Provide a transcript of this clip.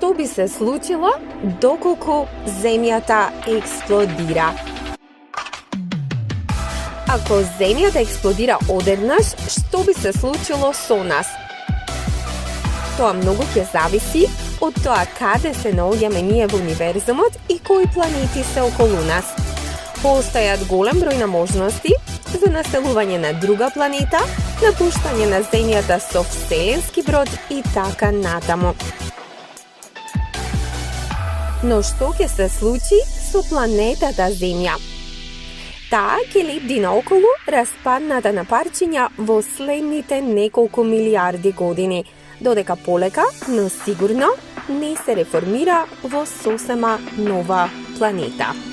што би се случило доколку Земјата експлодира? Ако Земјата експлодира одеднаш, што би се случило со нас? Тоа многу ќе зависи од тоа каде се наоѓаме ние во универзумот и кои планети се околу нас. Постојат голем број на можности за населување на друга планета, напуштање на Земјата со вселенски брод и така натаму. Но што ќе се случи со планетата Земја? Таа ќе лебди наоколу распадната на парчиња во следните неколку милиарди години, додека полека, но сигурно, не се реформира во сосема нова планета.